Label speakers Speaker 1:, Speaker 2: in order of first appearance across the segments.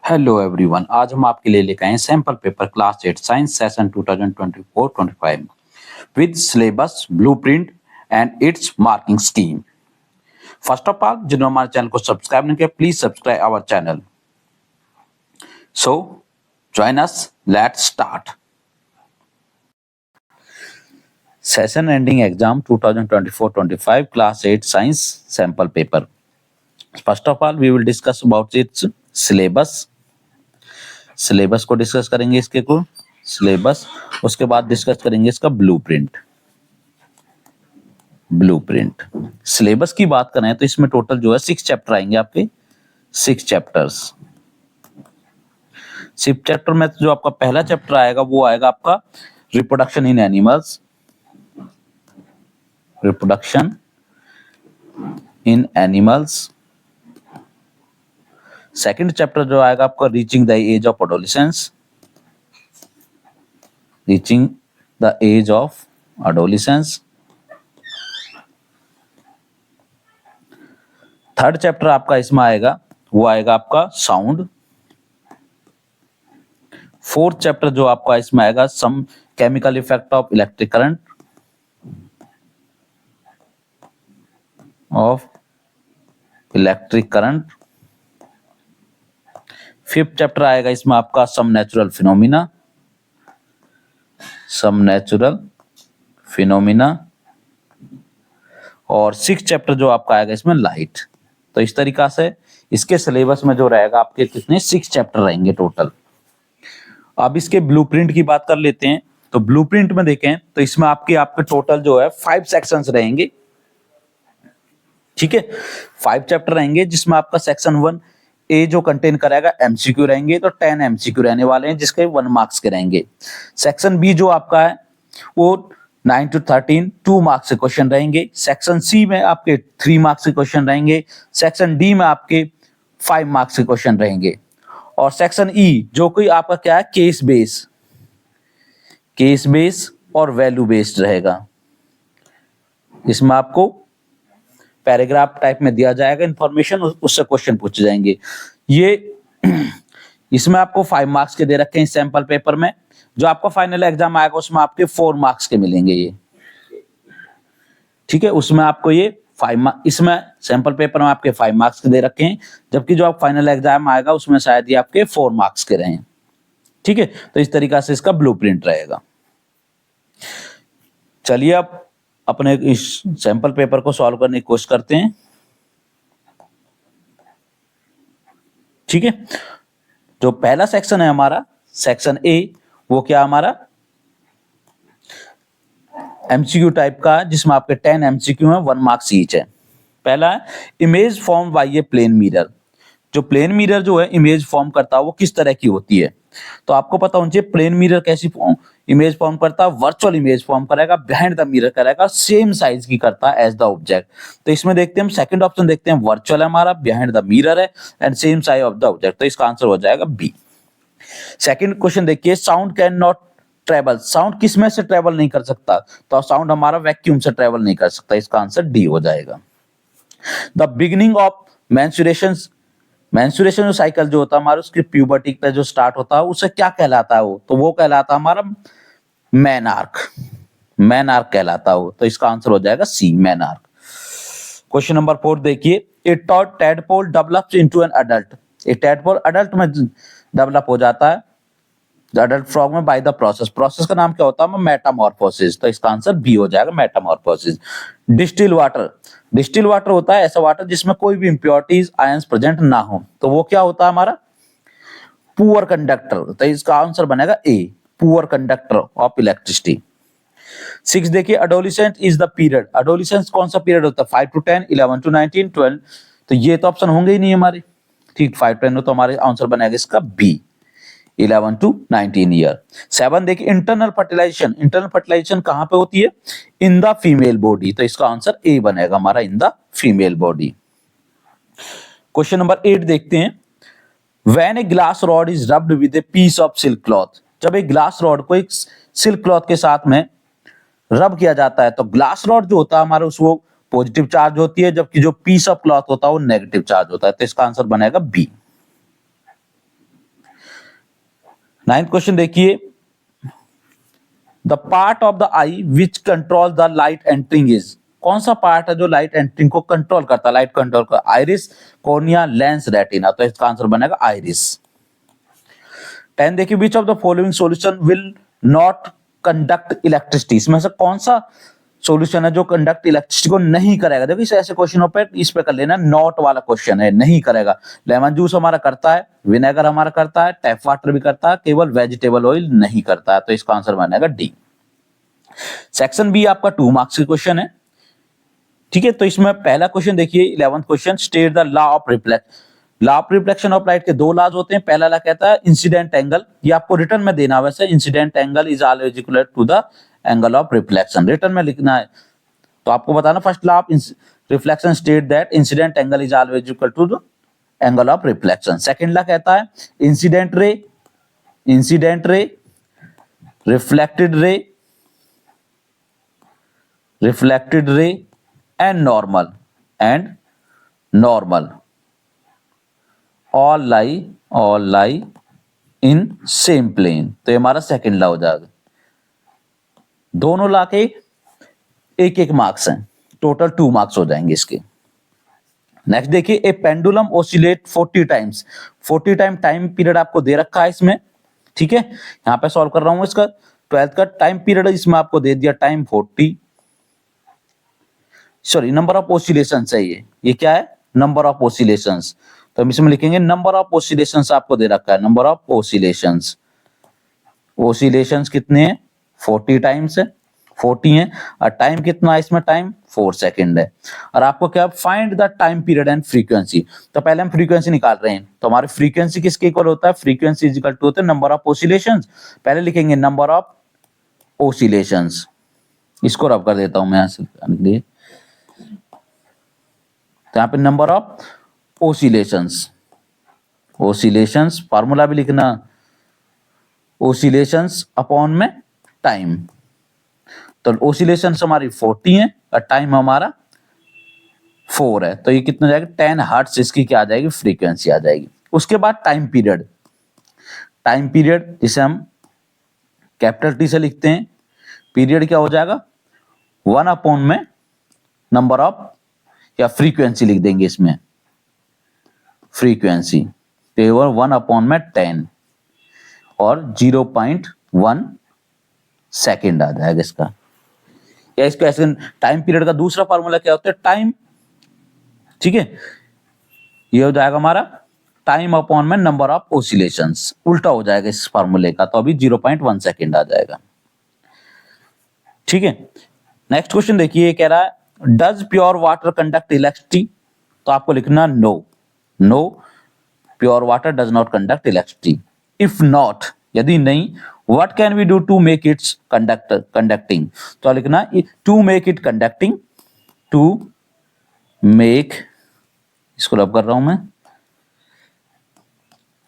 Speaker 1: Hello everyone, आज हम आपके लिए लेकर आए हैं sample paper class 8 science session 2024-25 with syllabus, blueprint and its marking scheme. First of all, जिन्होंने हमारे चैनल को सब्सक्राइब नहीं किया, please subscribe our channel. So join us, let's start. Session ending exam 2024-25 class 8 science sample paper. First of all we will discuss about its syllabus. Syllabus को discuss करेंगे, इसके को syllabus, उसके बाद डिस्कस करेंगे इसका ब्लूप्रिंट। सिलेबस की बात करें तो इसमें टोटल जो है 6 चैप्टर आएंगे आपके, 6 चैप्टर्स। 6 चैप्टर में जो आपका पहला चैप्टर आएगा वो आएगा आपका reproduction in animals. Second chapter जो आएगा आपका reaching the age of adolescence. Third chapter आपका इसमें आएगा, वो आएगा आपका साउंड। फोर्थ चैप्टर जो आपका इसमें आएगा some chemical effect of electric current. Fifth chapter आएगा इसमें आपका सम नेचुरल फिनोमिना। और सिक्स चैप्टर जो आपका आएगा इसमें लाइट। तो इस तरीका से इसके सिलेबस में जो रहेगा आपके कितने 6 चैप्टर रहेंगे टोटल। अब इसके ब्लूप्रिंट की बात कर लेते हैं। तो ब्लूप्रिंट में देखें तो इसमें आपके टोटल जो है 5 सेक्शंस रहेंगे। ठीक है, 5 चैप्टर रहेंगे जिसमें आपका सेक्शन 1 ए जो कंटेन कराएगा एमसीक्यू रहेंगे, तो 10 एमसीक्यू रहने वाले हैं जिसके 1 मार्क्स के रहेंगे। सेक्शन बी जो आपका है वो 9 to 13 2 मार्क्स के क्वेश्चन रहेंगे। सेक्शन सी में आपके 3 मार्क्स के क्वेश्चन रहेंगे। सेक्शन डी में आपके 5 मार्क्स के क्वेश्चन रहेंगे। और सेक्शन ई जो कोई आपका क्या है केस बेस और वैल्यू बेस्ड रहेगा। इसमें आपको पैराग्राफ टाइप में दिया जाएगा इंफॉर्मेशन, उससे क्वेश्चन पूछे जाएंगे। ये इसमें आपको 5 मार्क्स के दे रखे हैं सैंपल पेपर में। जो आपका फाइनल एग्जाम आएगा उसमें आपके 4 मार्क्स के मिलेंगे ये। ठीक है, उसमें आपको ये 5 इसमें सैंपल पेपर में आपके 5 मार्क्स के दे रखे हैं, जबकि जो आप फाइनल एग्जाम आएगा उसमें शायद ये आपके 4 मार्क्स के रहे। ठीक है, तो इस तरीका से इसका ब्लूप्रिंट रहेगा। चलिए अब अपने इस सैंपल पेपर को सॉल्व करने की कोशिश करते हैं। ठीक है, जो पहला सेक्शन है हमारा सेक्शन ए, वो क्या हमारा एमसीक्यू टाइप का, जिसमें आपके 10 एमसीक्यू हैं, 1 मार्क्स ईच है। पहला है image form by a plane mirror. जो प्लेन मिरर जो है इमेज फॉर्म करता है वो किस तरह की होती है, तो आपको पता होना चाहिए प्लेन मिरर कैसी इमेज फॉर्म करता है। वर्चुअल इमेज फॉर्म करेगा, बिहाइंड द मिरर करेगा, सेम साइज की करता है एज द ऑब्जेक्ट। तो इसमें देखते हैं हम सेकंड ऑप्शन देखते हैं, वर्चुअल है हमारा, बिहाइंड द मिरर है and same size of the object. तो इसका आंसर हो जाएगा बी। सेकंड क्वेश्चन देखिए, sound can not travel. Sound किस में से ट्रेवल नहीं कर सकता, तो साउंड हमारा वैक्यूम से ट्रेवल नहीं कर सकता। इसका आंसर डी हो जाएगा। द बिगिनिंग ऑफ मेंस्ट्रुएशन जो साइकिल जो होता है हमारा, उसकी प्यूबर्टी पे जो स्टार्ट होता है उसे क्या कहलाता है वो, तो वो कहलाता है हमारा मेनार्क कहलाता है वो। तो इसका आंसर हो जाएगा सी, मेनार्क। क्वेश्चन नंबर 4 देखिए, a tadpole develops into an adult. A tadpole adult में डेवलप हो जाता है एडल्ट फ्रॉग में बाय द प्रोसेस का नाम क्या होता है, मेटामॉर्फोसिस। तो इसका आंसर बी हो जाएगा, मेटामॉर्फोसिस। डिस्टिल वाटर होता है ऐसा वाटर जिसमें कोई भी इंप्योरिटीज आयंस प्रेजेंट ना हो, तो वो क्या होता है हमारा पुअर कंडक्टर। तो इसका आंसर बनेगा ए, पुअर कंडक्टर ऑफ इलेक्ट्रिसिटी। 6 देखिए, adolescence is the period. Adolescence कौन सा पीरियड होता है, 5 to 10, 11 to 19, 12। तो ये तो ऑप्शन होंगे ही नहीं हमारे। ठीक, 5 to 10 तो हमारे आंसर बनेगा इसका बी, 11 to 19 ईयर। 7 देखिए, इंटरनल फर्टिलाइजेशन कहां पे होती है, इन द फीमेल बॉडी। तो इसका आंसर ए बनेगा हमारा, in the female body. Question number 8 देखते हैं, when a glass rod is rubbed with a piece of silk cloth. जब एक ग्लास रॉड को एक सिल्क क्लॉथ के साथ में रब किया जाता है, तो ग्लास रॉड जो होता है हमारा उसको पॉजिटिव चार्ज होती है, जबकि जो पीस ऑफ क्लॉथ होता है वो नेगेटिव चार्ज होता है। तो इसका आंसर बनेगा बी। नाइन्थ क्वेश्चन देखिए, the part of the I which control the light entering is, कौन सा पार्ट है जो लाइट एंट्रिंग को कंट्रोल करता है, लाइट कंट्रोल कर, आइरिस, कॉर्निया, लेंस, रेटिना, तो इसका आंसर बनेगा आइरिस। 10 देखिए, विच of the following solution will not conduct electricity, इसमें से कौन सा सॉल्यूशन है जो कंडक्ट इलेक्ट्रिसिटी को नहीं करेगा। देखो इस ऐसे क्वेश्चनों पे इस पे कर लेना, नॉट वाला क्वेश्चन है, नहीं करेगा। लेमन जूस हमारा करता है, विनेगर हमारा करता है, टैप वाटर भी करता है, केवल वेजिटेबल ऑयल नहीं करता है, तो इसका आंसर बनेगा डी। सेक्शन बी आपका 2 मार्क्स का क्वेश्चन है, ठीक है। तो इसमें पहला क्वेश्चन देखिए, 11th question, state the law of reflection. Law of reflection of light के दो लॉज होते हैं। पहला लॉ कहता है इंसिडेंट एंगल, ये आपको रिटर्न में देना है, वैसे incident angle is always equal to the angle of reflection, written में लिखना है। तो आपको बताना, first law of reflection state that incident angle is always equal to the angle of reflection. Second law कहता है incident ray, reflected ray and normal all lie in same plane, तो ये हमारा सेकंड लॉ हो जाएगा। दोनों law के एक एक मार्क्स हैं, टोटल 2 मार्क्स हो जाएंगे इसके। नेक्स्ट देखिए, a pendulum oscillate 40 times, 40 time period आपको दे रखा है इसमें, ठीक है। यहां पे सॉल्व कर रहा हूं इसका 12th का टाइम पीरियड, इसमें आपको दे दिया time 40, sorry number of oscillations है ये क्या है, नंबर ऑफ ऑसिलेशंस, तो हम इसमें लिखेंगे नंबर ऑफ ऑसिलेशंस आपको दे रखा है, नंबर ऑफ ऑसिलेशंस कितने हैं 40 टाइम्स है, 40 है, और टाइम कितना है इसमें, टाइम 4 सेकंड है। और आपको क्या, find the time period and frequency, तो पहले हम फ्रीक्वेंसी निकाल रहे हैं, तो हमारी फ्रीक्वेंसी किसके इक्वल होता है, फ्रीक्वेंसी इज इक्वल टू होता है नंबर ऑफ ऑसिलेशंस। पहले लिखेंगे नंबर ऑफ ऑसिलेशंस, इसको रब कर देता हूं मैं यहां से, तो यहाँ पे नंबर ऑफ ओसिलेशंस फार्मूला भी लिखना, ओसिलेशंस अपॉन में टाइम, तो ओसिलेशंस हमारी 40 है और टाइम हमारा 4 है, तो ये कितना जाएगा 10 हर्ट्ज, इसकी क्या आ जाएगी, फ्रीक्वेंसी आ जाएगी। उसके बाद टाइम पीरियड जिसे हम कैपिटल टी से लिखते हैं, पीरियड क्या हो जाएगा 1 अपॉन में नंबर ऑफ, या फ्रीक्वेंसी लिख देंगे इसमें, फ्रीक्वेंसी पेवर 1 अपॉन में 10 और 0.1 सेकेंड आ जाएगा इसका। या इसको ऐसे, टाइम पीरियड का दूसरा फार्मूला क्या होता है, टाइम, ठीक है, ये हो जाएगा हमारा टाइम अपॉन में नंबर ऑफ ऑसिलेशंस, उल्टा हो जाएगा इस फार्मूले का, तो अभी 0.1 सेकेंड आ जाएगा, ठीक है। नेक्स्ट क्वेश्चन देखिए, कह रहा है does pure water conduct electricity, तो आपको लिखना no pure water does not conduct electricity. If not, यदि नहीं, what can we do to make its conducting, तो लिखना to make it conducting, to make, इसको रब कर रहा हूं मैं,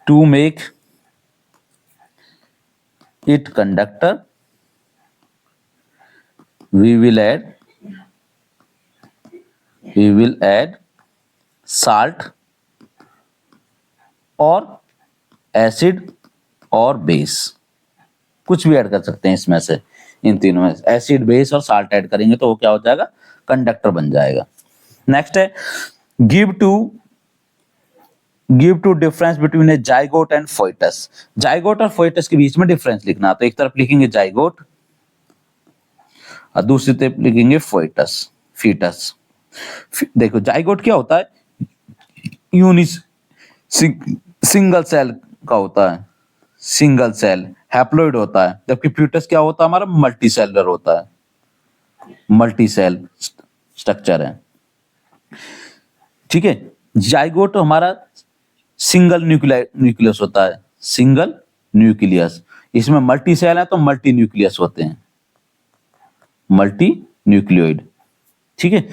Speaker 1: to make it conductor we will add salt और एसिड और बेस, कुछ भी ऐड कर सकते हैं इसमें से, इन तीनों में एसिड, बेस और साल्ट ऐड करेंगे तो वो क्या हो जाएगा, कंडक्टर बन जाएगा। नेक्स्ट है give two difference between a zygote and foetus, zygote और फोइटस के बीच में डिफरेंस लिखना, तो एक तरफ लिखेंगे जाइगोट और दूसरी तरफ लिखेंगे फीटस। देखो जाइगोट क्या होता है, सिंगल सेल का होता है, सिंगल सेल हैप्लॉइड होता है, जबकि फीटस क्या होता है, हमारा मल्टी सेलर होता है, मल्टी सेल स्ट्रक्चर है, ठीक है। जाइगोट हमारा सिंगल न्यूक्लियस होता है, सिंगल न्यूक्लियस, इसमें मल्टी सेल है तो मल्टी न्यूक्लियस होते हैं, मल्टी न्यूक्लियोइड, ठीक है।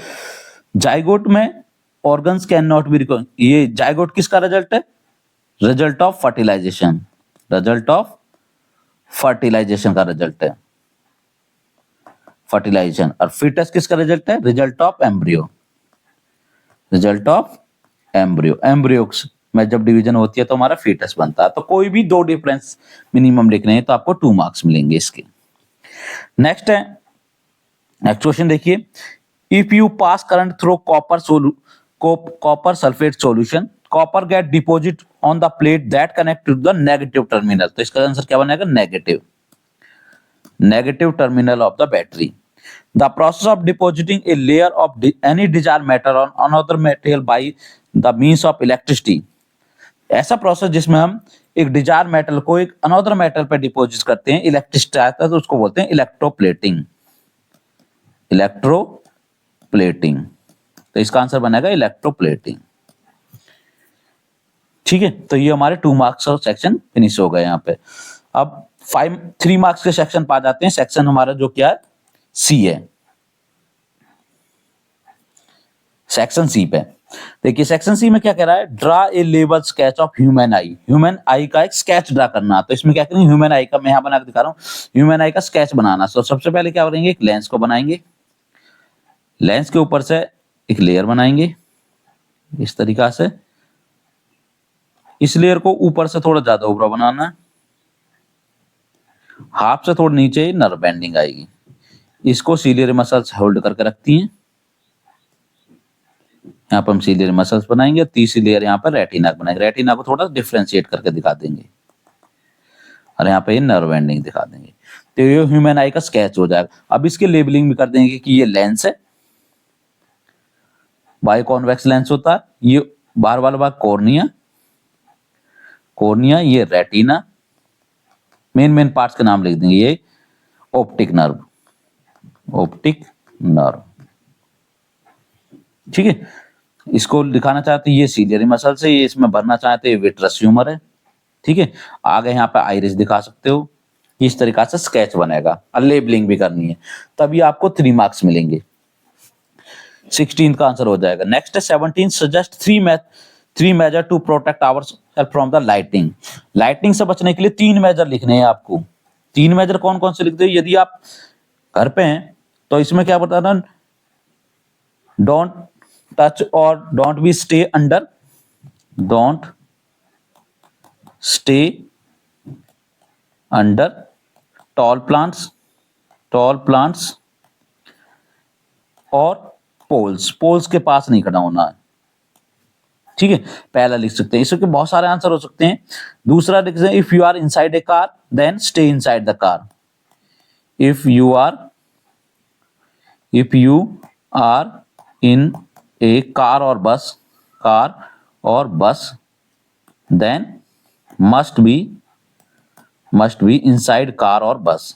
Speaker 1: जाइगोट में organs can not be recognised, ये जाइगोट किसका रिजल्ट है, रिजल्ट ऑफ फर्टिलाइजेशन का रिजल्ट है, फर्टिलाइजेशन। और फीटस किसका रिजल्ट है, रिजल्ट ऑफ एम्ब्रियो, एम्ब्रियो में जब डिवीजन होती है तो हमारा फीटस बनता है। तो कोई भी दो डिफरेंस मिनिमम लिखने हैं तो आपको 2 मार्क्स मिलेंगे इसके। नेक्स्ट है, नेक्स्ट क्वेश्चन देखिए, if you pass current through copper sulphate solution, copper get deposit on the plate that connect to the negative terminal. तो इसका आंसर क्या बनेगा, negative terminal of the battery. The process of depositing a layer of any desired matter on another material by the means of electricity, ऐसा process जिसमें हम एक Dzire metal को एक अनदर मेटल पे डिपॉजिट करते हैं, इलेक्ट्रिसिटी आता है तो उसको बोलते हैं इलेक्ट्रोप्लेटिंग। तो इसका आंसर बनेगा इलेक्ट्रोप्लेटिंग। ठीक है, तो ये हमारे 2 मार्क्स का सेक्शन फिनिश हो गए यहाँ पे। अब 3 मार्क्स के सेक्शन पा जाते हैं। सेक्शन हमारा जो क्या है, सी है। सेक्शन सी पे देखिए, सेक्शन सी में क्या कह रहा है, draw a level sketch of human I. Human आई का एक स्केच ड्रा करना। तो इसमें क्या करेंगे, ह्यूमन आई का मैं यहाँ बना के दिखा रहा हूँ, ह्यूमन आई का स्केच बनाना। तो सबसे पहले क्या करेंगे, एक लेंस को बनाएंगे, लेंस के ऊपर से एक लेयर बनाएंगे इस तरीका से। इस लेयर को ऊपर से थोड़ा ज्यादा ऊपर बनाना है, हाफ से थोड़ा नीचे नर्व बेंडिंग आएगी। इसको सीलियर मसल्स होल्ड करके रखती हैं। यहाँ पर हम सीलियर मसल्स बनाएंगे। तीसरी लेयर यहाँ पर रेटिना बनाएंगे। रेटिना को थोड़ा डिफरेंशिएट करके दिखा देंगे और यहाँ पे ये नर्व एंडिंग दिखा देंगे। तो ये ह्यूमन आई का स्केच हो जाएगा। अब इसकी लेबलिंग भी कर देंगे कि ये लेंस है, बाई कॉन्वेक्स लेंस होता है, ये बाहर वाला भाग कॉर्निया, ये रेटिना, मेन पार्ट्स के नाम लिख देंगे। ये ऑप्टिक नर्व, ठीक है। इसको दिखाना चाहते हैं ये सीलियरी मसल्स है, ये इसमें भरना चाहते हैं विट्रस ह्यूमर है। ठीक है, आगे यहाँ पे आइरिस दिखा सकते हो। इस तरीका से स्केच बनेगा और लेबलिंग भी करनी है, तभी आपको 3 मार्क्स मिलेंगे। 16 का आंसर हो जाएगा। नेक्स्ट है 17, suggest 3 measure to protect our from the lighting. Lighting से बचने के लिए 3 मेजर लिखने हैं आपको। 3 मेजर कौन कौन से लिखते हैं, यदि आप घर पे हैं तो इसमें क्या बताना, डोंट टच और don't be stay under, don't stay under tall plants और पोल्स के पास नहीं खड़ा होना है। ठीक है, पहला लिख सकते हैं। इसके बहुत सारे आंसर हो सकते हैं। दूसरा लिख सकते हैं, if you are inside a car then stay inside the car. If you are in a car और bus then must be inside car और बस।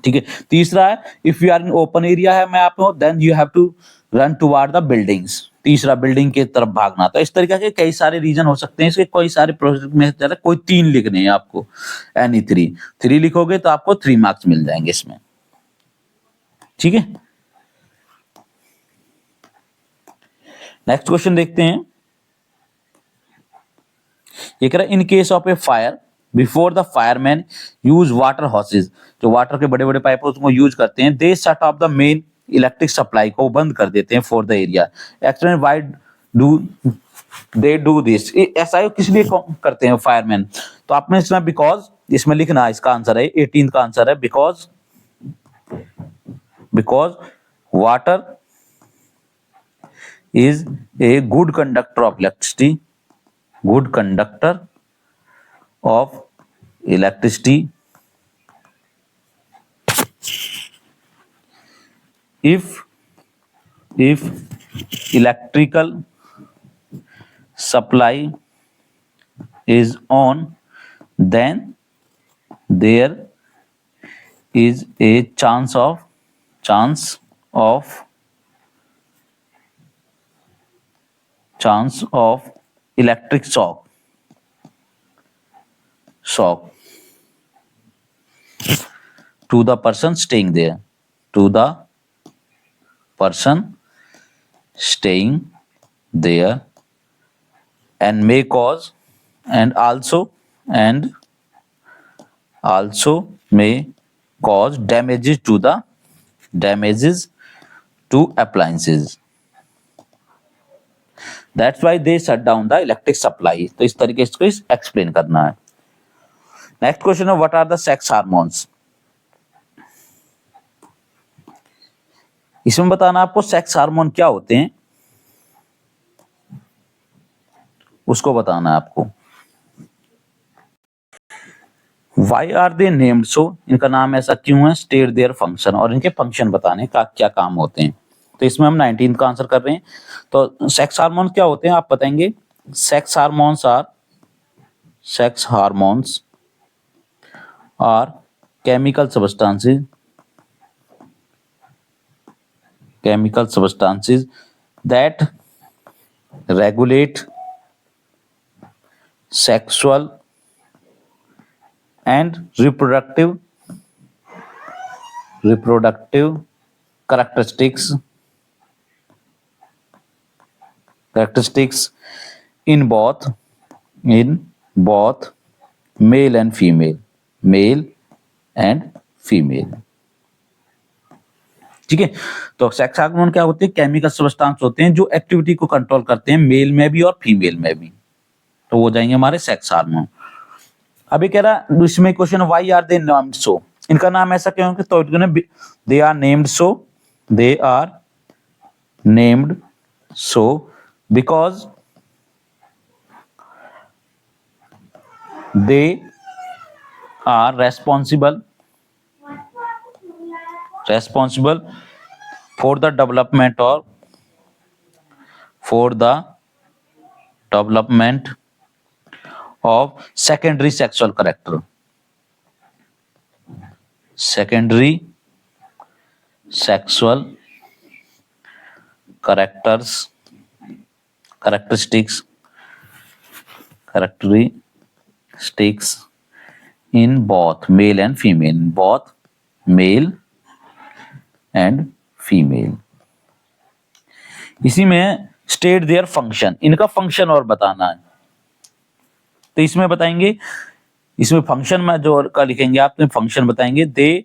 Speaker 1: ठीक है, तीसरा है, if you are in open area है मैं आप then you have to run toward the buildings. तीसरा, बिल्डिंग के तरफ भागना। तो इस तरीके के कई सारे रीजन हो सकते हैं इसके। कोई सारे प्रोजेक्ट में कोई 3 लिखने हैं आपको, एनी 3 लिखोगे तो आपको 3 मार्क्स मिल जाएंगे इसमें। ठीक है, नेक्स्ट क्वेश्चन देखते हैं। ये कह रहा है, in case of a fire before the fireman use water hoses. जो वाटर के बड़े बड़े पाइप उसको यूज करते हैं, they shut off the main electric supply को बंद कर देते हैं for the area. Explain why do they do this. ऐसा किस लिए करते हैं फायरमैन। तो आपने इसमें बिकॉज इसमें लिखना है, इसका आंसर है 18 का आंसर है because water is a good conductor of electricity, if electrical supply is on then there is a chance of electric shock to the person staying there, and may cause and also may cause damages to appliances. That's why they shut down the electric supply. तो इस तरीके से इसको explain करना है। Next question है what are the sex hormones. इसमें बताना आपको सेक्स हार्मोन क्या होते हैं, उसको बताना है आपको। Why are they named so, इनका नाम ऐसा क्यों है, स्टेट देयर फंक्शन, और इनके फंक्शन बताने का क्या काम होते हैं। तो इसमें हम 19 का आंसर कर रहे हैं। तो सेक्स हार्मोन क्या होते हैं आप बताएंगे। Sex hormones are chemical substances that regulate sexual and reproductive characteristics in both male and female। ठीक है। तो सेक्स हार्मोन क्या होते हैं, केमिकल सब्सटेंस होते हैं जो एक्टिविटी को कंट्रोल करते हैं मेल में भी और फीमेल में भी। तो वो जाएंगे हमारे सेक्स हार्मोन। अभी कह रहा इसमें question why are they named so, इनका नाम ऐसा क्यों है। तो they are named so because they are responsible for the development of secondary sexual characteristics in both male and female। इसी में स्टेट देयर फंक्शन, इनका फंक्शन और बताना है। तो इसमें बताएंगे, इसमें फंक्शन में जो का लिखेंगे आप, तो फंक्शन बताएंगे they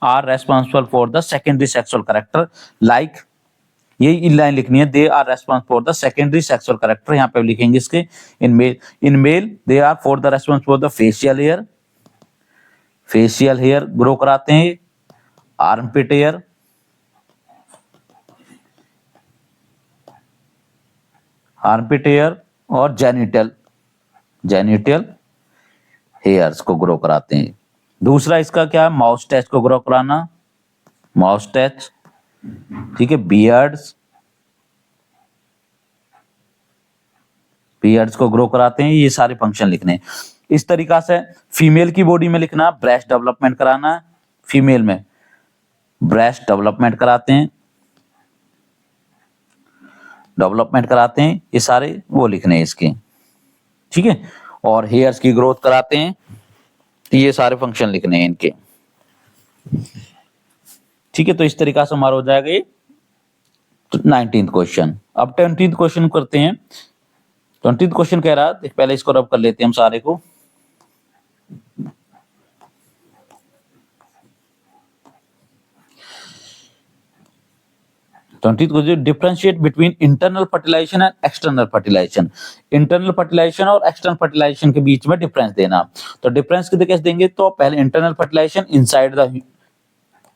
Speaker 1: are responsible for the secondary sexual character, like यही लाइन लिखनी है, they are responsible for the secondary sexual character. यहाँ पे लिखेंगे इसके in male they are for the responsible for the facial hair grow कराते हैं, आर्मपिट हेयर और जेनिटल हेयर्स को ग्रो कराते हैं। दूसरा इसका क्या है, माउस्टैच को ग्रो कराना, माउस्टैच। ठीक है, बियर्ड्स को ग्रो कराते हैं। ये सारे फंक्शन लिखने हैं। इस तरीका से फीमेल की बॉडी में लिखना, ब्रेस्ट डेवलपमेंट कराना, फीमेल में ब्रेस्ट डेवलपमेंट कराते हैं, ये सारे वो लिखने हैं इसके। ठीक है, और हेयर्स की ग्रोथ कराते हैं, ये सारे फंक्शन लिखने हैं इनके। ठीक है, तो इस तरीका से हमारा हो जाएगा ये 19th क्वेश्चन। अब 20th क्वेश्चन करते हैं। 20th क्वेश्चन कह रहा है, पहले इसको रब कर लेते हैं हम सारे को। Differentiate between internal fertilisation and external fertilisation. Internal fertilisation और एक्सटर्नल फर्टिलाइजेशन के बीच में डिफरेंस देना। तो डिफरेंस कैसे देंगे, तो पहले internal fertilisation inside the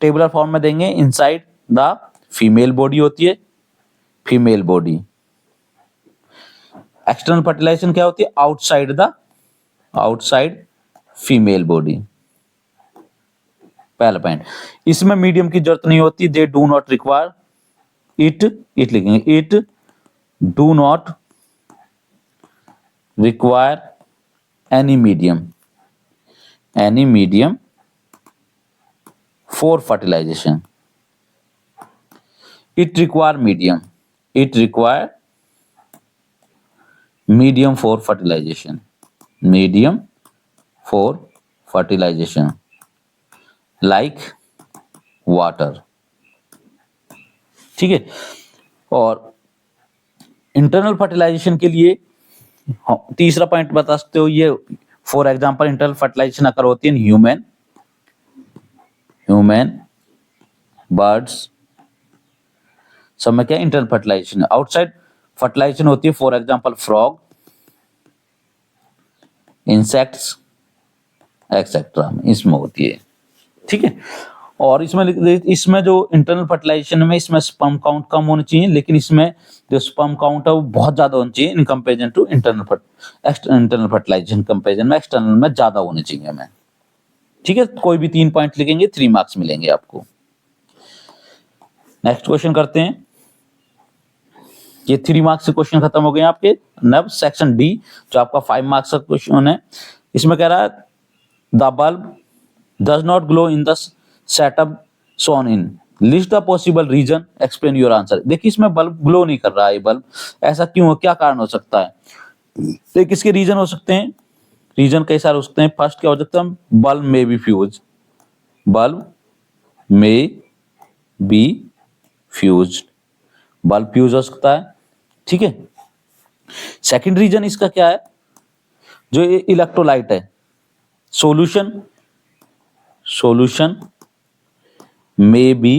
Speaker 1: tabular form में देंगे, इनसाइड द फीमेल बॉडी होती है, फीमेल बॉडी। एक्सटर्नल फर्टिलाइजेशन क्या होती है, आउटसाइड फीमेल बॉडी। पहला पॉइंट, इसमें मीडियम की जरूरत नहीं होती, they do not require it लिखेंगे, it do not require any medium for fertilisation. It require medium for fertilisation, like water. ठीक है, और इंटरनल फर्टिलाइजेशन के लिए तीसरा पॉइंट बता सकते हो, ये फॉर एग्जांपल इंटरनल फर्टिलाइजेशन अकर होती है ह्यूमन बर्ड्स, सब में क्या इंटरनल फर्टिलाइजेशन। आउटसाइड फर्टिलाइजेशन होती है for example frog, insects etcetera, इसमें होती है। ठीक है, और इसमें जो इंटरनल फर्टिलाइजेशन में इसमें स्पर्म काउंट कम होना चाहिए, लेकिन इसमें जो स्पर्म काउंट है वो बहुत ज्यादा होना चाहिए in comparison to internal fertilisation comparison में एक्सटर्नल में ज्यादा होने चाहिए हमें। ठीक है, कोई भी 3 पॉइंट लिखेंगे 3 मार्क्स मिलेंगे आपको। नेक्स्ट क्वेश्चन करते हैं। ये 3 मार्क्स से क्वेश्चन खत्म हो गए आपके। नब सेक्शन डी जो आपका 5 मार्क्स का क्वेश्चन है, इसमें कह रहा है the bulb does not glow in the setup shown in, list the possible reason, explain your answer. देखिए इसमें बल्ब ग्लो नहीं कर रहा है, बल्ब ऐसा क्यों है, क्या कारण हो सकता है? तो किसके रीजन हो सकते हैं? रीजन कई सारे हो सकते हैं। फर्स्ट क्या हो सकता है, bulb may be fuse, bulb may be fuse, bulb fuse हो सकता है। ठीक है, सेकंड रीजन इसका क्या है, जो इलेक्ट्रोलाइट है, solution may be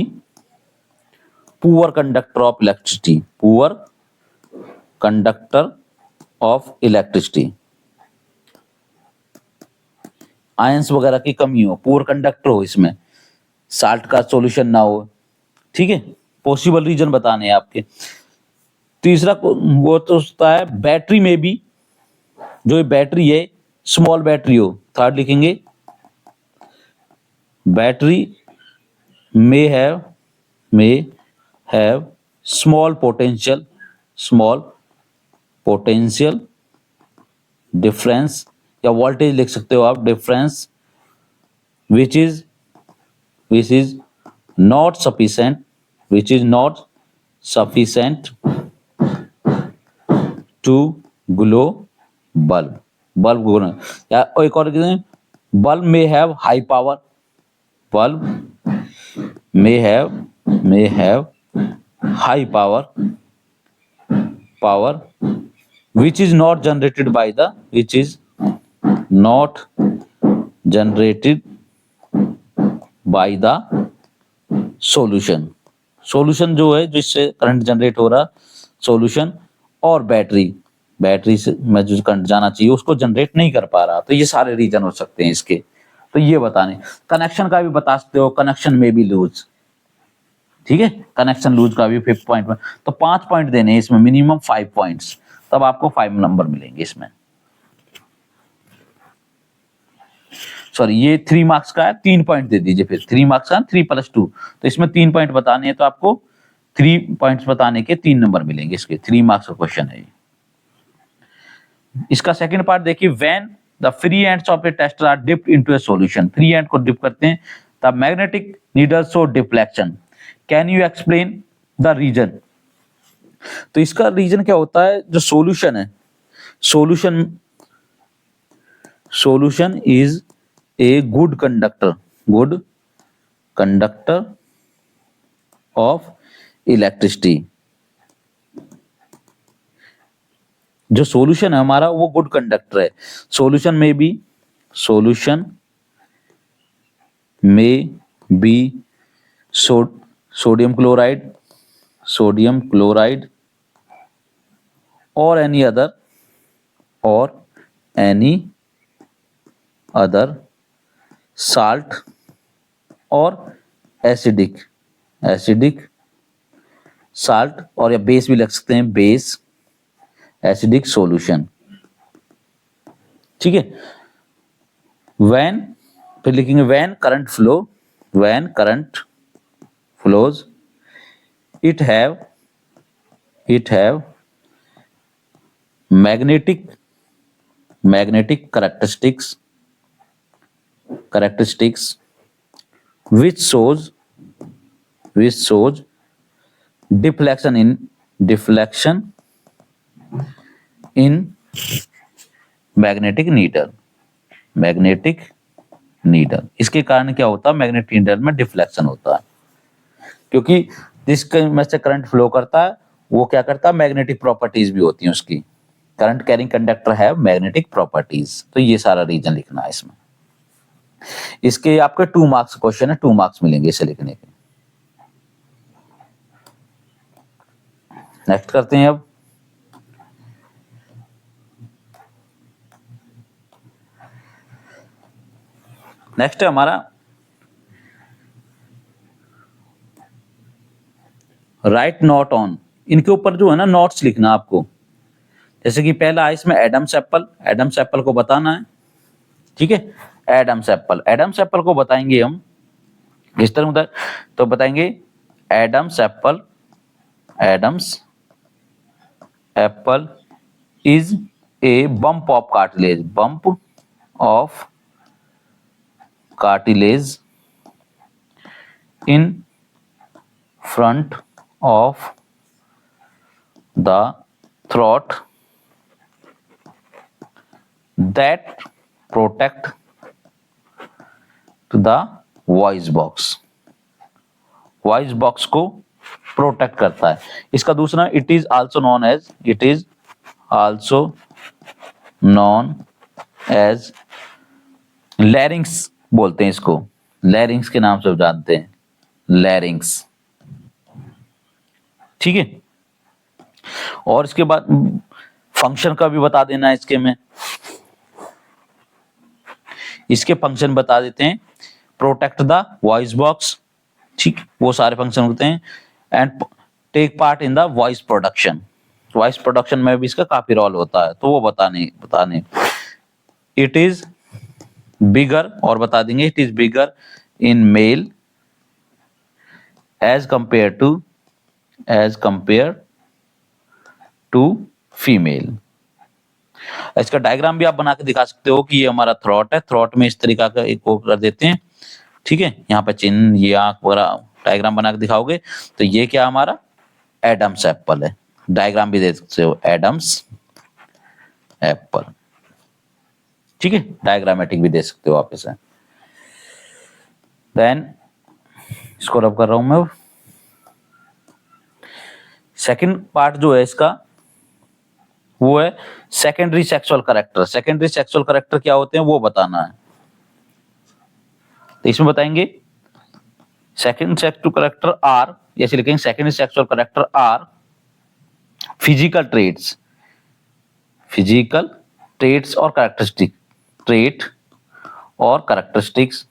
Speaker 1: poor conductor of electricity, poor conductor of electricity, ions वगैरह की कमी हो, पुअर कंडक्टर हो, इसमें साल्ट का सॉल्यूशन ना हो। ठीक है, पॉसिबल रीजन बताने हैं आपके। तीसरा वो तो होता है बैटरी में भी, जो बैटरी है स्मॉल बैटरी हो। थर्ड लिखेंगे battery may have small potential difference, या वोल्टेज लिख सकते हो आप, difference which is not sufficient to glow bulb, या एक और bulb may have high power, bulb may have high power which is not generated by the solution जो है जिससे करंट जनरेट हो रहा सॉल्यूशन, और बैटरी से में जो करंट जाना चाहिए उसको जनरेट नहीं कर पा रहा। तो ये सारे रीजन हो सकते हैं इसके। तो ये बताने, कनेक्शन का भी बता सकते हो, कनेक्शन में भी लूज। ठीक है, कनेक्शन लूज का भी 5 पॉइंट में, तो 5 पॉइंट देने हैं इसमें, मिनिमम 5 पॉइंट्स, तब आपको 5 नंबर मिलेंगे इसमें। सॉरी, ये 3 मार्क्स का है, 3 पॉइंट दे दीजिए फिर। 3 मार्क्स का 3 + 2, तो इसमें 3 पॉइंट बताने हैं, तो आपको 3 पॉइंट्स बताने के 3 नंबर मिलेंगे इसके। 3 मार्क्स का क्वेश्चन है ये। इसका सेकंड पार्ट देखिए, when the free ends of a tester are dipped into a solution, free end को डिप करते हैं, the magnetic needle show deflection, can you explain the reason. तो इसका रीजन क्या होता है, जो सॉल्यूशन है, solution is a good conductor of electricity. जो सॉल्यूशन है हमारा वो गुड कंडक्टर है। सॉल्यूशन में बी सोडियम क्लोराइड और एनी अदर साल्ट और एसिडिक साल्ट, और या बेस भी लग सकते हैं, बेस एसिडिक सॉल्यूशन। ठीक है, फिर लिखेंगे when current flows it have magnetic characteristics which shows deflection in magnetic needle. इसके कारण क्या होता है, मैग्नेटिक नीडल में डिफ्लेक्शन होता है, क्योंकि जिसके में से करंट फ्लो करता है वो क्या करता है, मैग्नेटिक प्रॉपर्टीज भी होती हैं उसकी। करंट कैरिंग कंडक्टर है मैग्नेटिक प्रॉपर्टीज। तो ये सारा रीजन लिखना है इसमें। इसके आपके 2 मार्क्स क्वेश्चन है, 2 मार्क्स मिलेंगे इसे लिखने के। नेक्स्ट करते हैं अब नेक्स्ट है हमारा राइट नोट ऑन। इनके ऊपर जो है ना नोट्स लिखना आपको। जैसे कि पहला है इसमें एडम्स एप्पल, एडम्स एप्पल को बताना है, ठीक है। एडम्स एप्पल, एडम्स एप्पल को बताएंगे हम इस तरह होता है, तो बताएंगे Adam's apple, Adam's apple is a bump of cartilage, bump of cartilage in front of the throat that protect to the voice box, voice box को प्रोटेक्ट करता है। इसका दूसरा it is also known as, it is also known as larynx बोलते हैं इसको, लैरिंग्स के नाम से जानते हैं, लैरिंग्स, ठीक है। और इसके बाद फंक्शन का भी बता देना है इसके में, इसके फंक्शन बता देते हैं, प्रोटेक्ट द वॉइस बॉक्स, ठीक, वो सारे फंक्शन होते हैं, and take part in the voice production, voice production में भी इसका काफी रोल होता है, तो वो बताने इट इज बिगर, और बता देंगे it is bigger in male as compare to female. इसका डायग्राम भी आप बना के दिखा सकते हो कि ये हमारा थ्रॉट है, थ्रॉट में इस तरीका का एक वो कर देते हैं, ठीक है। यहाँ पे चिन्ह, ये आंख वगैरह डायग्राम बना के दिखाओगे तो ये क्या हमारा एडम्स एप्पल है। डायग्राम भी दे सकते हो एडम्स एप्पल, ठीक है, डायग्रामेटिक भी दे सकते हो आप इसे। देन इसको रब कर रहा हूं मैं। सेकंड पार्ट जो है इसका वो है secondary sexual character. Secondary sexual character क्या होते हैं वो बताना है, तो इसमें बताएंगे सेकेंड सेक्सुअल कैरेक्टर आर, जैसे लिखेंगे secondary sexual character are physical traits, physical traits और कैरेक्टरिस्टिक, ट्रेट और characteristics,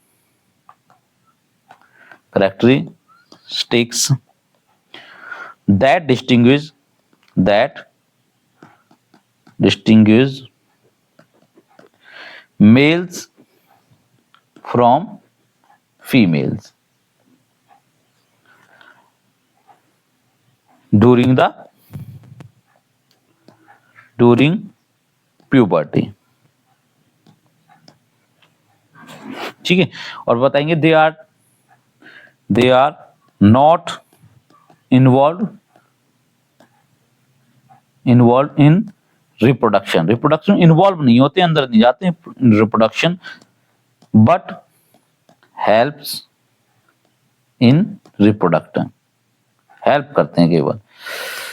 Speaker 1: characteristics that distinguish males from females during puberty, ठीक है। और बताएंगे they are not involve in reproduction, reproduction involve नहीं होते, अंदर नहीं जाते reproduction, but helps in reproduction, help करते हैं केवल।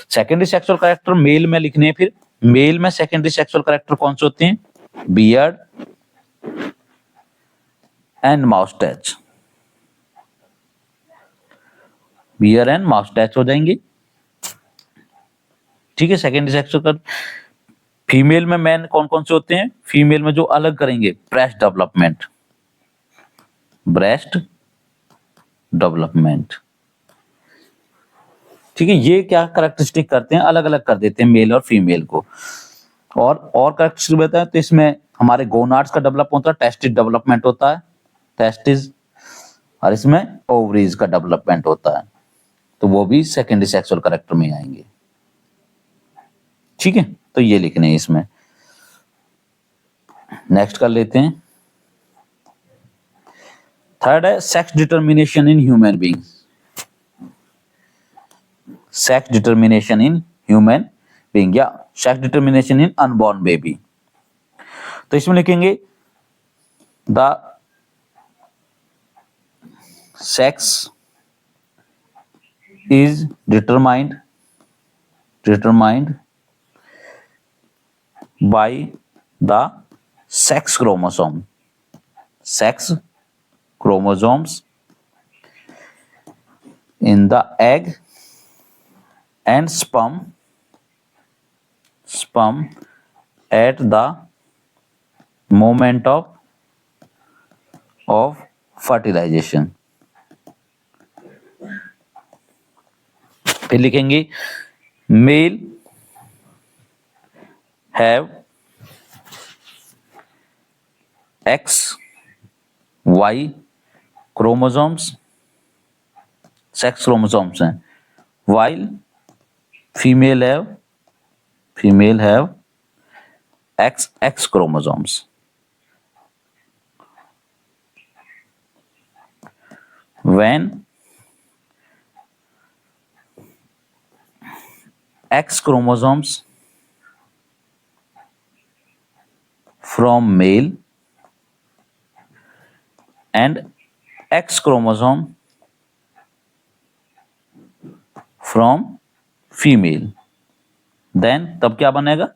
Speaker 1: सेकेंडरी सेक्सुअल कैरेक्टर मेल में लिखने हैं, फिर मेल में सेकेंडरी सेक्सुअल कैरेक्टर कौन से होते हैं, बियर्ड एंड माउस्टैच, बियर एंड माउस्टैच हो जाएंगे, ठीक है। सेकेंडरी सेक्सुअल कर फीमेल में मैन कौन कौन से होते हैं, फीमेल में जो अलग करेंगे ब्रेस्ट डेवलपमेंट, ब्रेस्ट डेवलपमेंट, ठीक है। ये क्या कैरेक्टरिस्टिक करते हैं, अलग अलग कर देते हैं मेल और फीमेल को। और कैरेक्टरिस्टिक बताएं तो इसमें हमारे गोनाड्स का डेवलप होता है, टेस्टिस डेवलपमेंट होता है, टेस्टिस, और इसमें ओवरीज का डेवलपमेंट होता है, तो वो भी सेकेंडरी सेक्सुअल कैरेक्टर में आएंगे, ठीक है। तो ये लिखने हैं इसमें। नेक्स्ट कर लेते हैं, थर्ड है sex determination in human beings, sex determination in human being या sex determination in unborn baby. तो इसमें लिखेंगे the sex is determined by the sex chromosomes in the egg and sperm at the moment of of fertilisation. फिर लिखेंगे male have X Y chromosomes, sex chromosomes हैं, while female have X X chromosomes. When X chromosomes from male and X chromosome from female, then तब क्या बनेगा?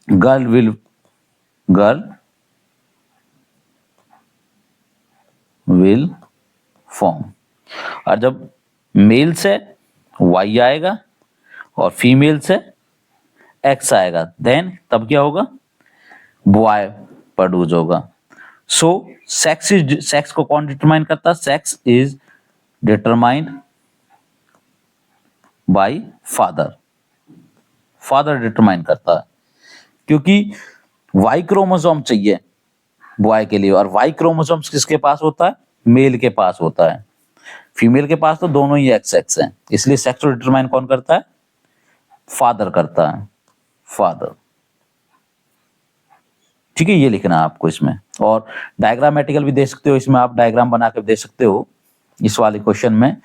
Speaker 1: Girl will form. और जब mail से Y आएगा और फीमेल से एक्स आएगा, देन तब क्या होगा? बॉय प्रोड्यूस होगा। सो सेक्स को कौन डिटरमाइन करता है? Sex is determined by father determine करता है, क्योंकि वाई क्रोमोसोम चाहिए बॉय के लिए, और वाई क्रोमोसोम्स किसके पास होता है? मेल के पास होता है। फीमेल के पास तो दोनों ही एक्स एक्स हैं, इसलिए सेक्स को डिटरमाइन कौन करता है? फादर करता है, फादर। ठीक है, ये लिखना है आपको इसमें। और डायग्रामेटिकल भी दे सकते हो, इसमें आप डायग्राम बना कर दे सकते हो। इस वाले क्वेश्चन में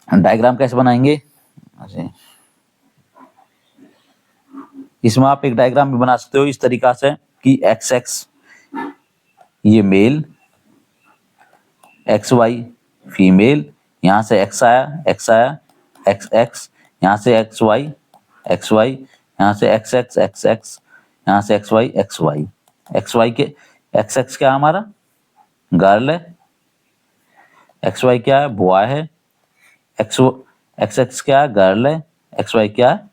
Speaker 1: डायग्राम कैसे बनाएंगे? इसमें आप एक डायग्राम भी बना सकते हो इस तरीका से कि एक्स एक्स ये मेल, एक्स वाई फीमेल, यहाँ से एक्स आया एक्स एक्स, यहाँ से एक्स वाई, यहाँ से एक्स एक्स, यहाँ से एक्स वाई, के एक्स एक्स क्या हमारा? गर्ल है, एक्स वाई क्या है? बॉय है, एक्स एक्स क्या है? गर्ल है, एक्स वाई क्या है?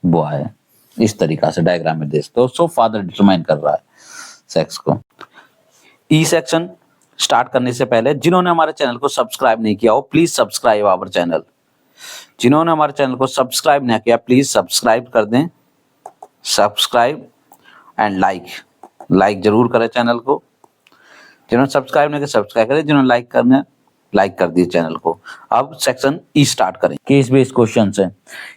Speaker 1: बॉय है। इस तरीका से डायग्राम में देखते हो। सो फादर डिटरमाइन कर रहा है सेक्स को। ई सेक्शन स्टार्ट करने से पहले जिन्होंने हमारे चैनल को सब्सक्राइब नहीं किया हो, प्लीज सब्सक्राइब आवर चैनल। जिन्होंने हमारे चैनल को सब्सक्राइब नहीं किया, प्लीज सब्सक्राइब कर दें, सब्सक्राइब एंड लाइक जरूर करें चैनल को। जिन्होंने सब्सक्राइब नहीं किया सब्सक्राइब करें, जिन्होंने लाइक करना लाइक कर दिए चैनल को। अब सेक्शन ई स्टार्ट करें। केस बेस्ड क्वेश्चंस हैं।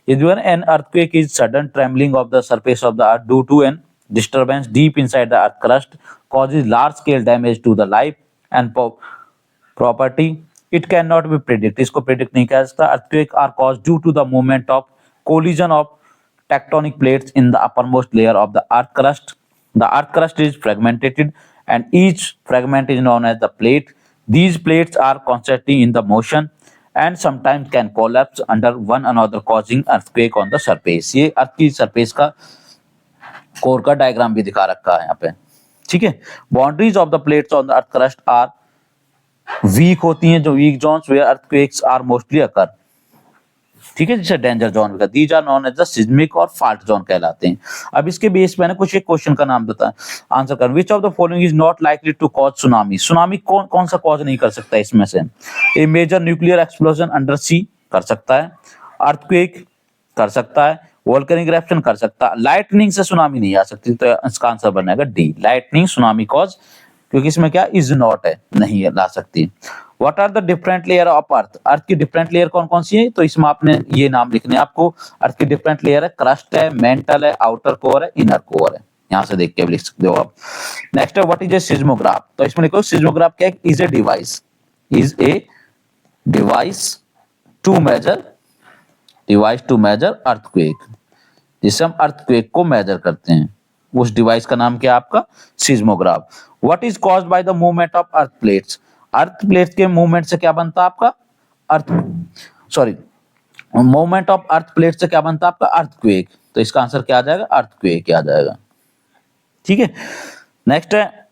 Speaker 1: यदि an earthquake is sudden trembling of the surface of the earth due to an disturbance deep inside the earth crust causes large scale damage to the life and property, it cannot be predicted। इसको predict नहीं किया सकता। earthquake are caused due to the movement of collision of tectonic plates in the uppermost layer of the earth crust। The earth crust is fragmented and each fragment is known as the plate। These plates are constantly in the motion and sometimes can collapse under one another causing earthquake on the surface। ये अर्थ की surface का core का diagram भी दिखा रखा है यहाँ पे। ठीक है, boundaries of the plates on the earth crust are weak होती हैं, जो weak zones where earthquakes are mostly occur. ठीक है, जैसे डेंजर जोन का these are known as the seismic और फाल्ट जोन कहलाते हैं। अब इसके बेस पे ना कुछ एक क्वेश्चन का नाम बता, आंसर कर। Which of the following is not likely to cause tsunami. Tsunami कौन सा कॉज नहीं कर सकता इसमें से? A major nuclear explosion under sea कर सकता है, अर्थक्वेक कर सकता है, वोल्केनिक इरप्शन कर सकता है, लाइटनिंग से सुनामी नहीं आ सकती। तो इसका आंसर बनेगा डी, लाइटनिंग सुनामी कॉज, क्योंकि इसमें क्या इज नॉट है, नहीं ला सकती। What are the different layer of earth. Earth की डिफरेंट लेयर कौन कौन सी है? तो इसमें आपने ये नाम लिखने हैं आपको। अर्थ की डिफरेंट लेयर है, क्रस्ट है, मेंटल है, आउटर कोर है, इनर कोर है। यहाँ से देख के लिख सकते हो आप। नेक्स्ट है व्हाट इज ए सिस्मोग्राफ। तो इसमें लिखो सिस्मोग्राफ क्या है? Is a device to measure earthquake, जिससे हम अर्थक्वेक को मेजर करते हैं। उस डिवाइस का नाम क्या है आपका? Seismograph. What is caused by the movement of earth plates. Earth plates के मूवमेंट से क्या बनता है आपका? मूवमेंट ऑफ अर्थ प्लेट से क्या बनता है आपका? अर्थक्वेक। तो इसका आंसर क्या आ जाएगा? अर्थक्वेक आ जाएगा। ठीक है, नेक्स्ट है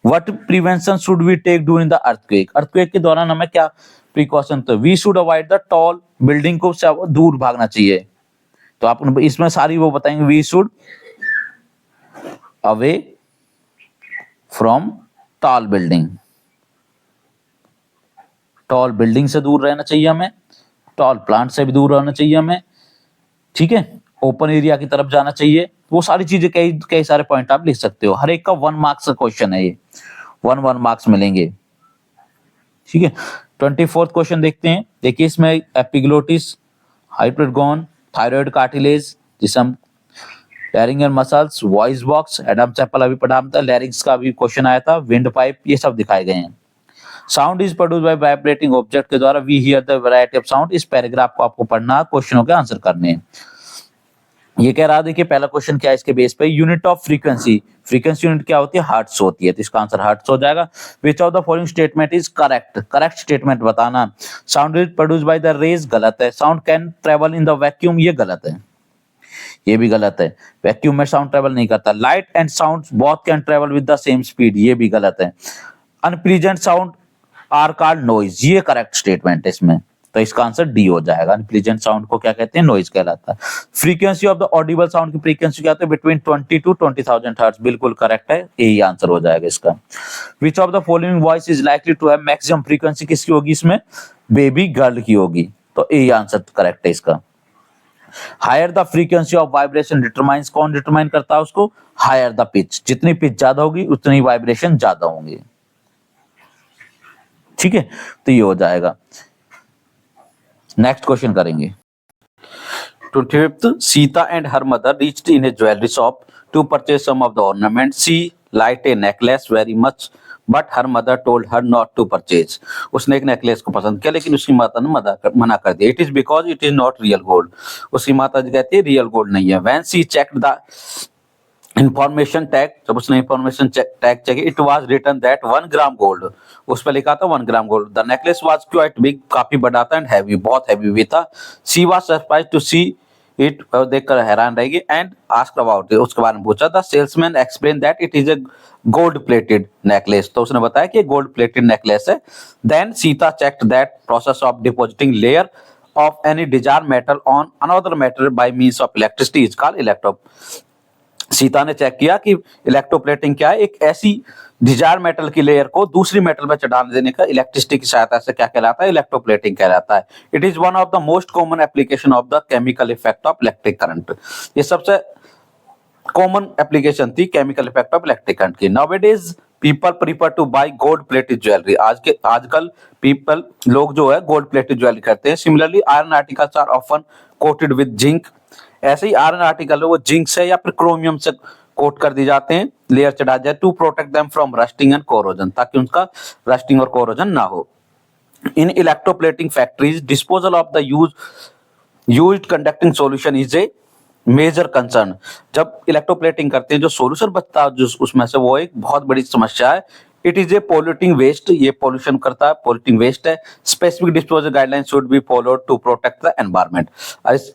Speaker 1: what prevention should we take during the earthquake. Earthquake के दौरान हमें क्या प्रिकॉशन? तो we should avoid the tall building को दूर भागना चाहिए। तो आप इसमें सारी वो बताएंगे, we should away from tall building, tall building से दूर रहना चाहिए हमें, टॉल प्लांट से भी दूर रहना चाहिए हमें, ठीक है, ओपन एरिया की तरफ जाना चाहिए। वो सारी चीजें कई कई सारे पॉइंट आप लिख सकते हो। हर एक का 1 मार्क्स का क्वेश्चन है ये, 1 मार्क्स मिलेंगे, ठीक है। 24th क्वेश्चन देखते हैं। देखिए इसमें एपिग्लोटिस, हाइपोड्गोन, थायराइड कार्टिलेज, जिसे हम laryngeal muscles, voice box, Adam's apple अभी पढ़ा था, लैरिंग्स का भी क्वेश्चन आया था, विंड पाइप, ये सब दिखाए गए हैं। Sound is produce by vibrating object के द्वारा, we hear the variety of sound. इस पैराग्राफ को आपको पढ़ना, क्वेश्चनों के आंसर करने हैं। ये कह रहा है, देखिए पहला क्वेश्चन क्या है इसके बेस पे, unit of frequency, frequency unit क्या होती है, हर्ट्ज होती है, तो इसका आंसर हर्ट्ज हो जाएगा। Which of the following statement is correct, correct statement बताना। Sound is produce by the rays, गलत है। Sound can travel in the vacuum, ये गलत है, ये भी गलत है, वैक्यूम में साउंड ट्रेवल नहीं करता। Light and sound both can travel with the same speed, ये भी गलत है। Unpleasant sound are called noise, ये करेक्ट स्टेटमेंट है इसमें, तो इसका आंसर डी हो जाएगा। अनप्लीजेंट साउंड को क्या कहते हैं, नॉइज कहलाता है। Frequency of the audible sound की फ्रीक्वेंसी क्या होती है, बिटवीन 20 to 20,000 हर्ट्ज, बिल्कुल करेक्ट है, यही आंसर हो जाएगा इसका। Which of the following voice is likely to have maximum frequency, किसकी होगी इसमें, बेबी गर्ल की होगी, तो यही आंसर करेक्ट है इसका। Higher the frequency of vibration determines, कौन डिटरमाइन करता है उसको, हायर द पिच, जितनी पिच ज्यादा होगी उतनी वाइब्रेशन ज्यादा होंगे, ठीक है, तो ये हो जाएगा। नेक्स्ट क्वेश्चन करेंगे। 25th, Sita and her mother reached in a jewellery shop to purchase some of the ornament, she like a necklace very much but her mother told her not to purchase. उसने एक necklace को पसंद किया लेकिन उसकी माता ने मना कर दिया। It is because it is not real gold, उसकी माता जी कहती है रियल गोल्ड नहीं है। When she checked the information tag, जब उसने information tag check, it was written that 1 gram gold, उस पर लिखा था 1 gram gold. The necklace was quite big, काफी बड़ा था, एंड हैवी, बहुत हैवी भी था। She was surprised to see it, देखकर हैरान रहेगी, एंड आस्क्ड अबाउट इट, उसके बारे में पूछा था। Salesman explain that it is a gold plated necklace, तो उसने बताया कि गोल्ड प्लेटेड नेकलेस है। Then Sita checked that process of depositing layer of any desired metal on another metal by means of electricity is called electro. सीता ने check किया कि electroplating क्या है, एक ऐसी डिजायर मेटल की लेयर को दूसरी मेटल में चढ़ा देने का इलेक्ट्रिसिटी की सहायता से क्या कहलाता है, इलेक्ट्रोप्लेटिंग कहलाता है। It is one of the most common application of the chemical effect of electric current, ये सबसे कॉमन एप्लीकेशन थी chemical effect of electric current की। Nowadays people prefer to buy gold plated jewellery, आजकल people लोग जो है gold plated jewellery करते हैं। Similarly iron articles are often coated with zinc, ऐसे ही आयरन आर्टिकल है वो जिंक से या फिर क्रोमियम से कोट कर दी जाते हैं, लेयर चढ़ा जाए, to protect them from rusting and corrosion, ताकि उनका रस्टिंग और कोरोजन ना हो। In electroplating factories disposal of the used conducting solution is a major concern, जब इलेक्ट्रोप्लेटिंग करते हैं जो सॉल्यूशन बचता है जो उसमें से, वो एक बहुत बड़ी समस्या है। It is a polluting waste, ये पोल्यूशन करता है, पोल्यूटिंग वेस्ट है। Specific disposal guidelines should be followed to protect the environment,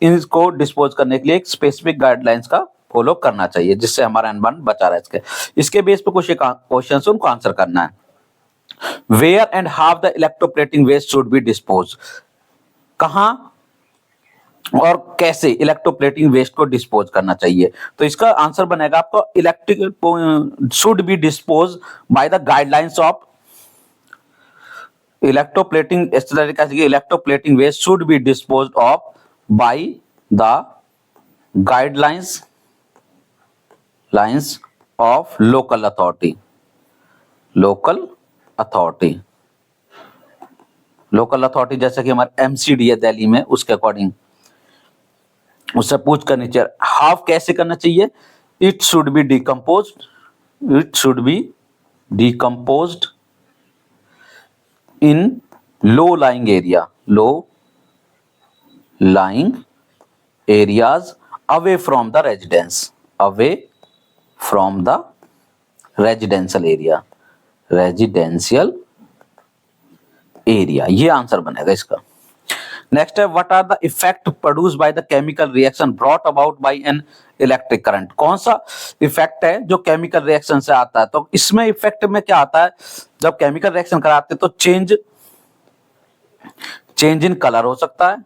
Speaker 1: इसको डिस्पोज करने के लिए एक स्पेसिफिक गाइडलाइंस का फॉलो करना चाहिए जिससे हमारा एनवायरमेंट बचा रहे। इसके बेस पे कुछ क्वेश्चन उनको आंसर करना है। Where and how the electroplating waste should be dispose, कहां और कैसे इलेक्ट्रोप्लेटिंग वेस्ट को डिस्पोज करना चाहिए, तो इसका आंसर बनेगा आपको electric should be dispose by the guidelines of electroplating, इस तरीके से electroplating waste should be disposed of by the guidelines of local authority, local authority जैसे कि हमारे एमसीडी है दिल्ली में, उसके अकॉर्डिंग उससे पूछ करनी चाहिए। हाउ कैसे करना चाहिए, it should be decomposed, in low lying areas away from the residential area, ये आंसर बनेगा इसका। नेक्स्ट है what are the effect produced by the chemical reaction brought about by an electric current, कौन सा effect है जो chemical reaction से आता है। तो इसमें इफेक्ट में क्या आता है, जब केमिकल रिएक्शन कराते हैं तो चेंज इन कलर हो सकता है,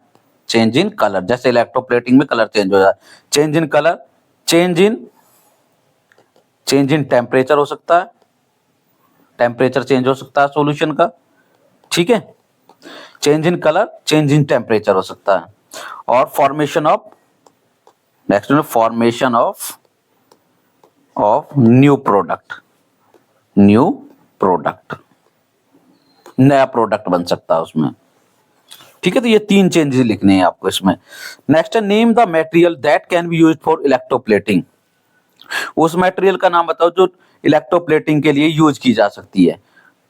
Speaker 1: चेंज इन कलर, जैसे इलेक्ट्रोप्लेटिंग में कलर चेंज हो जाता है, change in colour, change in temperature हो सकता है, टेम्परेचर चेंज हो सकता है सॉल्यूशन का, ठीक है, change in colour, change in temperature हो सकता है, और फॉर्मेशन ऑफ, नेक्स्ट में फॉर्मेशन ऑफ न्यू प्रोडक्ट, नया प्रोडक्ट बन सकता है उसमें, ठीक है। तो ये 3 चेंजेस लिखने हैं आपको इसमें। नेक्स्ट है name the material that can be used for electroplating, उस मटेरियल का नाम बताओ जो इलेक्ट्रोप्लेटिंग के लिए यूज की जा सकती है।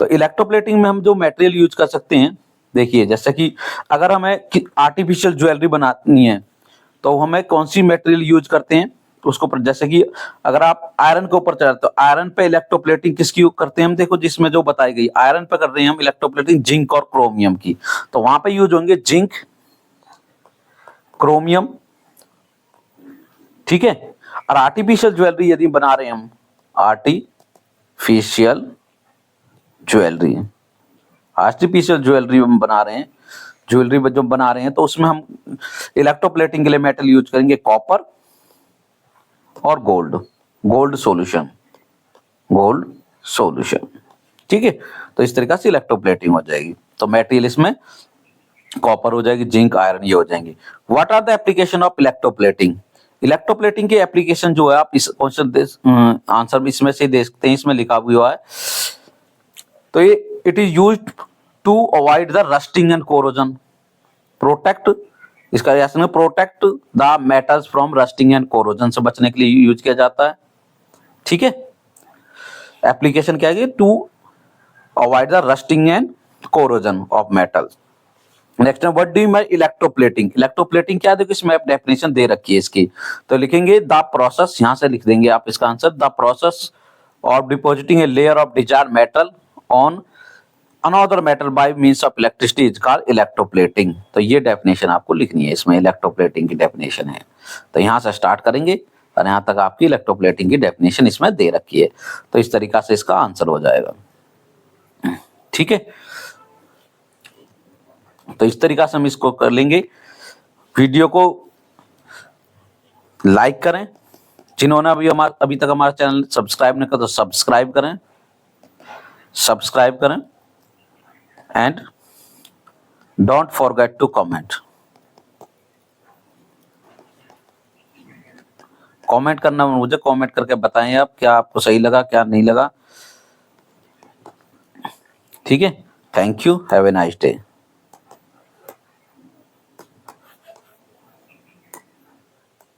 Speaker 1: तो इलेक्ट्रोप्लेटिंग में हम जो मटेरियल यूज कर सकते हैं, देखिए जैसे कि अगर हमें आर्टिफिशियल ज्वेलरी बनानी है तो हमें कौन सी मटेरियल यूज करते हैं उसको पर, जैसे कि अगर आप आयरन के ऊपर चढ़ते हो, आयरन पे इलेक्ट्रोप्लेटिंग किसकी करते हैं हम, देखो जिसमें जो बताई गई आयरन पे कर रहे हैं हम इलेक्ट्रोप्लेटिंग जिंक और क्रोमियम की, तो वहां पे यूज होंगे जिंक, क्रोमियम, ठीक है। और आर्टिफिशियल ज्वेलरी यदि बना रहे हैं हम, आर्टिफिशियल ज्वेलरी हम बना रहे हैं, ज्वेलरी जो बना रहे हैं तो उसमें हम इलेक्ट्रोप्लेटिंग के लिए मेटल यूज करेंगे कॉपर और गोल्ड सॉल्यूशन, ठीक है। तो इस तरीके से इलेक्ट्रोप्लेटिंग हो जाएगी। तो मटेरियल इसमें कॉपर हो जाएगी, जिंक, आयरन ये हो जाएंगे। What are the application of electroplating, electroplating की एप्लीकेशन जो है आप इस क्वेश्चन आंसर इसमें से देख सकते हैं, इसमें लिखा हुआ है। तो ये it is used to avoid the rusting and corrosion, protect, इसका रिएक्शन है protect the metals from rusting and corrosion, से बचने के लिए यूज किया जाता है, ठीक है। एप्लीकेशन क्या है, to avoid the rusting and corrosion of metals. Next है what do you mean electroplating, electroplating क्या है, देखो इसमें डेफिनेशन दे रखी है इसकी, तो लिखेंगे द प्रोसेस, यहां से लिख देंगे आप इसका answer, the process of depositing a layer of desired metal on another metal by means of electricity is called electroplating. तो ये डेफिनेशन आपको लिखनी है, इसमें इलेक्ट्रोप्लेटिंग की डेफिनेशन है। तो यहां से स्टार्ट करेंगे और यहां तक आपकी इलेक्ट्रोप्लेटिंग की डेफिनेशन इसमें दे रखी है, तो इस तरीका से इसका आंसर हो जाएगा, ठीक है। तो इस तरीका से हम इसको कर लेंगे। वीडियो को लाइक करें, जिन्होंने अभी तक हमारा चैनल सब्सक्राइब नहीं किया तो सब्सक्राइब करें and don't forget to comment करना, मुझे कमेंट करके बताएं आप क्या आपको सही लगा क्या नहीं लगा, ठीक है। Thank you, have a nice day.